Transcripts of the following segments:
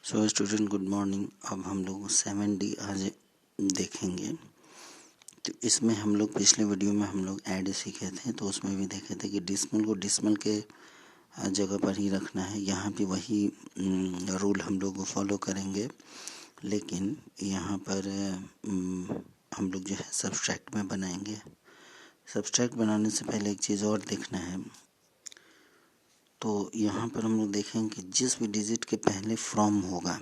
So student good morning. अब हम लोग 7D आज देखेंगे। तो इसमें हम लोग पिछले वीडियो में हम लोग ऐड सीखे थे, तो उसमें भी देखे थे कि डिसमल को डिसमल के जगह पर ही रखना है। यहाँ भी वही रूल हम लोग फॉलो करेंगे, लेकिन यहाँ पर हम लोग जो है सब्सट्रैक्ट में बनाएंगे। सब्सट्रैक्ट बनाने से पहले एक चीज़ और देखना है। तो यहाँ पर हम लोग देखेंगे कि जिस भी डिजिट के पहले फ्रॉम होगा,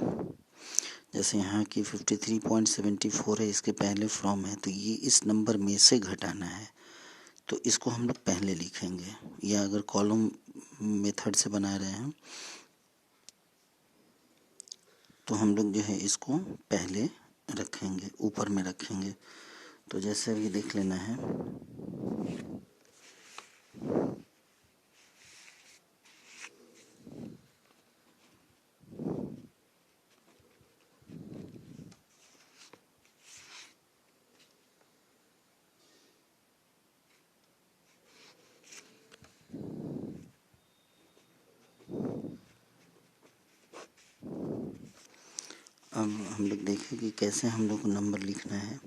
जैसे यहाँ की 53.74 है, इसके पहले फ्रॉम है, तो ये इस नंबर में से घटाना है, तो इसको हम लोग पहले लिखेंगे। या अगर कॉलम मेथड से बना रहे हैं तो हम लोग जो है इसको पहले रखेंगे, ऊपर में रखेंगे। तो जैसे अभी देख लेना है, अब हम लोग देखें कि कैसे हम लोग को नंबर लिखना है।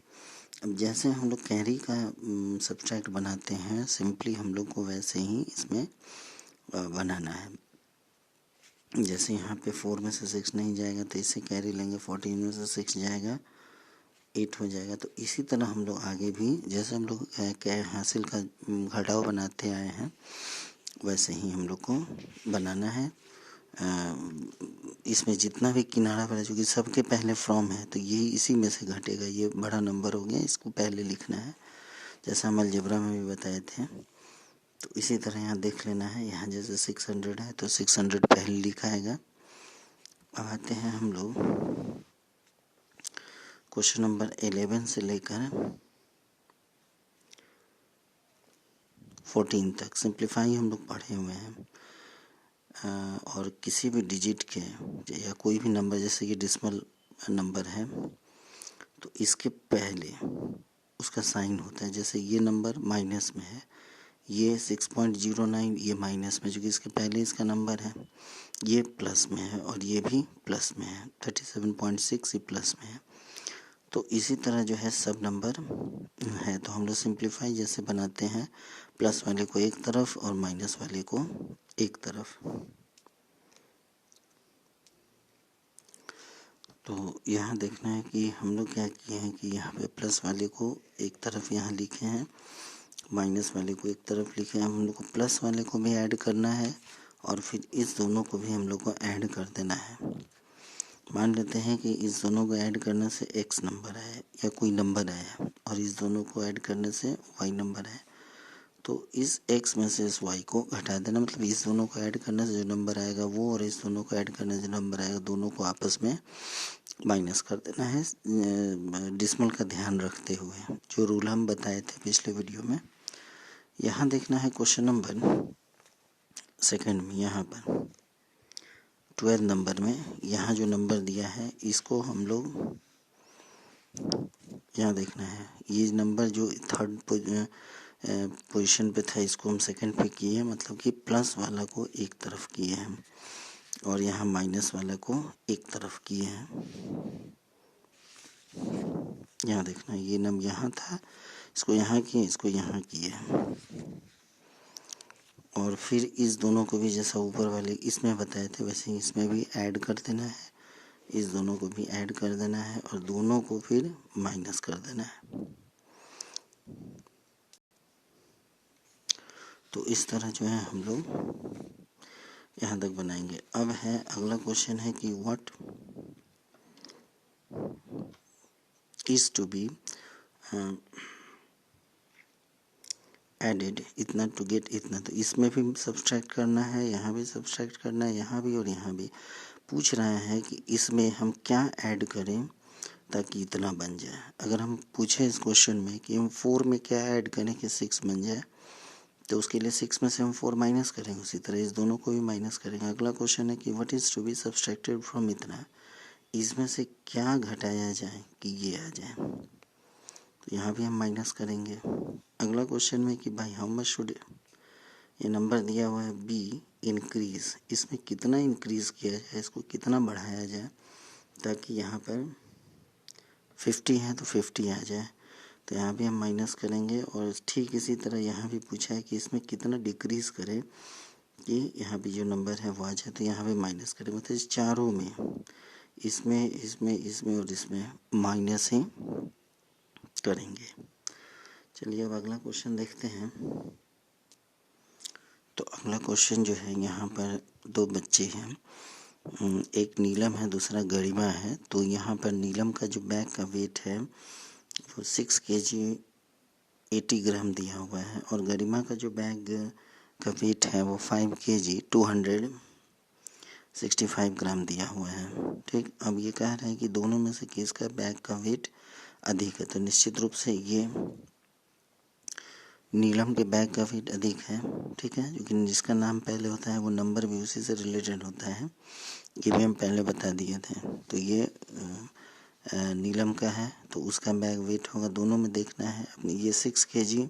अब जैसे हम लोग कैरी का सब्सट्रैक्ट बनाते हैं, सिंपली हम लोग को वैसे ही इसमें बनाना है। जैसे यहाँ पे 4 में से 6 नहीं जाएगा तो इससे कैरी लेंगे, 14 में से 6 जाएगा 8 हो जाएगा। तो इसी तरह हम लोग आगे भी जैसे हम लोग हासिल का घटाव बनाते आए हैं, वैसे ही हम लोग को बनाना है। इसमें जितना भी किनारा बना, चूँकि सबके पहले फ्रॉम है, तो यही इसी में से घटेगा। ये बड़ा नंबर हो गया, इसको पहले लिखना है, जैसा हम अलजेब्रा में भी बताए थे। तो इसी तरह यहाँ देख लेना है। यहाँ जैसे 600 है तो 600 पहले लिखा आएगा। अब आते हैं हम लोग क्वेश्चन नंबर 11 से लेकर 14 तक सिंप्लीफाई हम लोग पढ़े हुए हैं। और किसी भी डिजिट के या कोई भी नंबर, जैसे कि डिसिमल नंबर है, तो इसके पहले उसका साइन होता है। जैसे ये नंबर माइनस में है, ये 6.09 ये माइनस में, क्योंकि इसके पहले इसका नंबर है। ये प्लस में है और ये भी प्लस में है, 37.6 ये प्लस में है। तो इसी तरह जो है सब नंबर है, तो हम लोग सिंप्लीफाई जैसे बनाते हैं, प्लस वाले को एक तरफ और माइनस वाले को एक तरफ। तो यहाँ देखना है कि हम लोग क्या किए हैं कि यहाँ पे प्लस वाले को एक तरफ यहाँ लिखे हैं, माइनस वाले को एक तरफ लिखे हैं। हम लोग को प्लस वाले को भी ऐड करना है और फिर इस दोनों को भी हम लोग को ऐड कर देना है। मान लेते हैं कि इस दोनों को ऐड करने से x नंबर है या कोई नंबर है, और इस दोनों को ऐड करने से y नंबर है, तो इस x में से इस y को घटा देना। मतलब इस दोनों को ऐड करने से जो नंबर आएगा वो, और इस दोनों को ऐड करने से जो नंबर आएगा, दोनों को आपस में माइनस कर देना है, डिसिमल का ध्यान रखते हुए, जो रूल हम बताए थे पिछले वीडियो में। यहाँ देखना है क्वेश्चन नंबर 2 में, यहाँ पर 12 नंबर में यहाँ जो नंबर दिया है, इसको हम लोग यहाँ देखना है। ये नंबर जो 3rd पोजीशन पे था, इसको हम 2nd पे किए हैं, मतलब कि प्लस वाला को एक तरफ किए हैं और यहाँ माइनस वाला को एक तरफ किए हैं। यहाँ देखना, ये नंबर यहाँ था, इसको यहाँ किए, इसको यहाँ किए, और फिर इस दोनों को भी जैसा ऊपर वाले इसमें बताए थे वैसे ही इसमें भी ऐड कर देना है। इस दोनों को भी ऐड कर देना है और दोनों को फिर माइनस कर देना है। तो इस तरह जो है हम लोग यहाँ तक बनाएंगे। अब है अगला क्वेश्चन है कि what is to be added इतना टू गेट इतना। तो इसमें भी सब्सट्रैक्ट करना है, यहाँ भी सब्सट्रैक्ट करना है, यहाँ भी और यहाँ भी। पूछ रहा है कि इसमें हम क्या ऐड करें ताकि इतना बन जाए। अगर हम पूछे इस क्वेश्चन में कि हम 4 में क्या ऐड करें कि 6 बन जाए, तो उसके लिए 6 में से हम 4 माइनस करेंगे, उसी तरह इस दोनों को भी माइनस करेंगे। अगला क्वेश्चन है कि what is to be subtracted from इतना, इसमें से क्या घटाया जाए कि ये आ जाए, तो यहाँ भी हम माइनस करेंगे। अगला क्वेश्चन में कि भाई हाउ मच शुड, ये नंबर दिया हुआ है b, इंक्रीज़, इसमें कितना इंक्रीज़ किया जाए, इसको कितना बढ़ाया जाए ताकि यहाँ पर 50 है तो 50 आ जाए। तो यहाँ भी हम माइनस करेंगे और ठीक इसी तरह यहाँ भी पूछा है कि इसमें कितना डिक्रीज़ करें कि यहाँ पे जो नंबर है वो आ जाए। तो यहाँ पे माइनस करें, मतलब इस चारों में, इसमें इसमें इसमें और इसमें माइनस ही करेंगे। चलिए अब अगला क्वेश्चन देखते हैं। तो अगला क्वेश्चन जो है, यहाँ पर दो बच्चे हैं, एक नीलम है दूसरा गरिमा है। तो यहाँ पर नीलम का जो बैग का वेट है वो 6 kg 80 ग्राम दिया हुआ है और गरिमा का जो बैग का वेट है वो 5 kg 265 ग्राम दिया हुआ है। ठीक, अब ये कह रहा है कि दोनों में से किसका बैग का वेट अधिक है। तो निश्चित रूप से ये नीलम के बैग का वेट अधिक है। ठीक है, क्योंकि जिसका नाम पहले होता है वो नंबर भी उसी से रिलेटेड होता है, ये भी हम पहले बता दिए थे। तो ये नीलम का है तो उसका बैग वेट होगा, दोनों में देखना है अपनी। ये 6 kg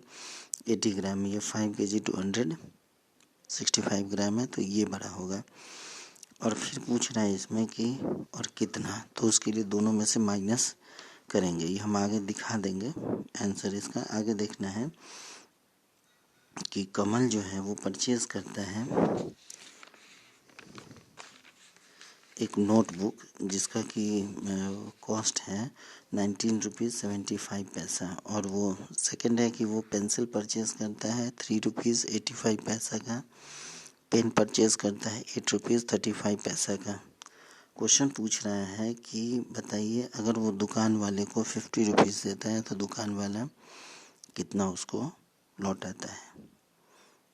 80 ग्राम, ये 5 kg 265 ग्राम है, तो ये बड़ा होगा। और फिर पूछ रहा है इसमें कि और कितना, तो उसके लिए दोनों में से माइनस करेंगे। ये हम आगे दिखा देंगे आंसर इसका। आगे देखना है कि कमल जो है वो परचेज़ करता है एक नोटबुक जिसका कि कॉस्ट है 19 रुपीज़ 75 पैसा, और वो सेकंड है कि वो पेंसिल परचेज़ करता है 3 रुपीज़ 85 पैसा का, पेन परचेज़ करता है 8 रुपीज़ 35 पैसा का। क्वेश्चन पूछ रहा है कि बताइए अगर वो दुकान वाले को 50 रुपीज़ देता है तो दुकान वाला कितना उसको लौटाता है।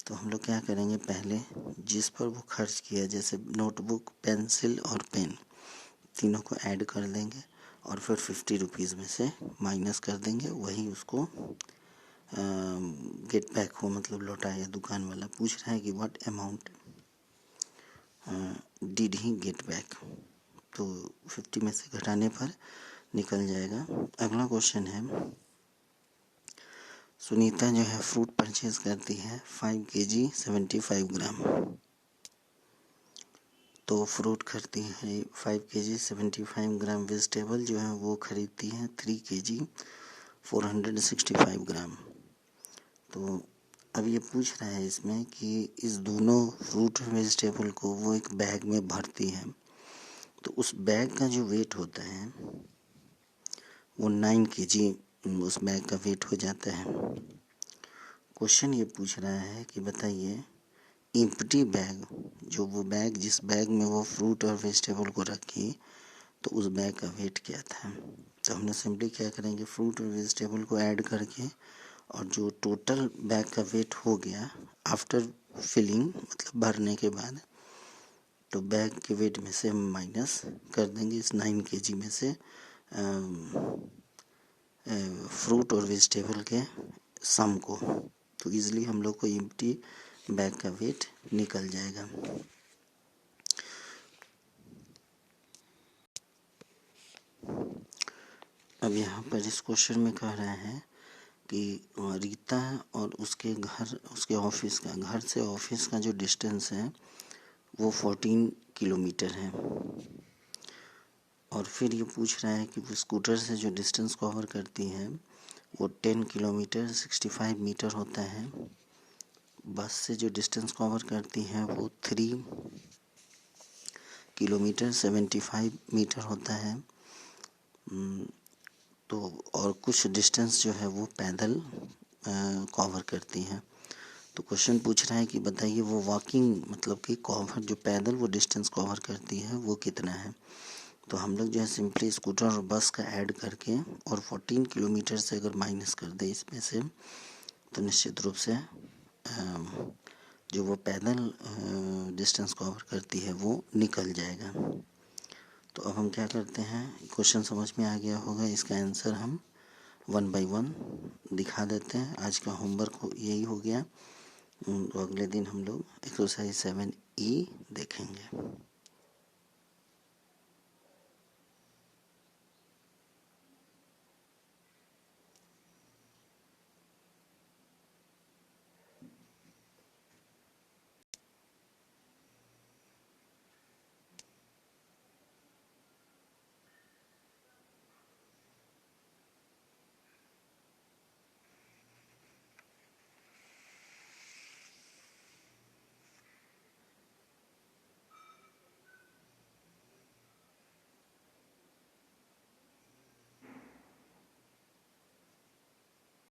तो हम लोग क्या करेंगे, पहले जिस पर वो खर्च किया, जैसे नोटबुक, पेंसिल और पेन, तीनों को ऐड कर देंगे और फिर 50 रुपीज़ में से माइनस कर देंगे, वही उसको गेट बैक हो, मतलब लौटाया। दुकान वाला पूछ रहा है कि what amount did he get back, तो 50 में से घटाने पर निकल जाएगा। अगला क्वेश्चन है, सुनीता जो है फ्रूट परचेज करती है 5 kg 75 ग्राम। तो फ्रूट खरीदती है 5 kg 75 ग्राम। वेजिटेबल जो है वो खरीदती है 3 kg 465 ग्राम। तो अब ये पूछ रहा है इसमें कि इस दोनों फ्रूट और वेजिटेबल को वो एक बैग में भरती है, तो उस बैग का जो वेट होता है वो 9 kg उस बैग का वेट हो जाता है। क्वेश्चन ये पूछ रहा है कि बताइए एम्प्टी बैग, जो वो बैग जिस बैग में वो फ्रूट और वेजिटेबल को रखी, तो उस बैग का वेट क्या था। तो हमने सिंपली क्या करेंगे, फ्रूट और वेजिटेबल को ऐड करके और जो टोटल बैग का वेट हो गया आफ्टर फिलिंग, मतलब भरने के बाद, तो बैग के वेट में से हम माइनस कर देंगे इस 9 kg में से फ्रूट और वेजिटेबल के सम को। तो इजीली हम लोग को एम्प्टी बैग का वेट निकल जाएगा। अब यहाँ पर इस क्वेश्चन में कह रहा है कि रीता और उसके ऑफिस का, घर से ऑफिस का जो डिस्टेंस है वो 14 किलोमीटर है। और फिर ये पूछ रहा है कि वो स्कूटर से जो डिस्टेंस कवर करती है वो 10 किलोमीटर 65 मीटर होता है। बस से जो डिस्टेंस कवर करती है वो 3 किलोमीटर 75 मीटर होता है। तो और कुछ डिस्टेंस जो है वो पैदल कवर करती हैं। तो क्वेश्चन पूछ रहा है कि बताइए वो वॉकिंग, मतलब कि कवर जो पैदल वो डिस्टेंस कवर करती है वो कितना है। तो हम लोग जो है सिंपली स्कूटर और बस का ऐड करके और 14 किलोमीटर से अगर माइनस कर दे इसमें से, तो निश्चित रूप से जो वो पैदल डिस्टेंस कवर करती है वो निकल जाएगा। तो अब हम क्या करते हैं, क्वेश्चन समझ में आ गया होगा, इसका आंसर हम 1 by 1 दिखा देते हैं। आज का होमवर्क यही हो गया। तो अगले दिन हम लोग एक्सरसाइज 7E देखेंगे।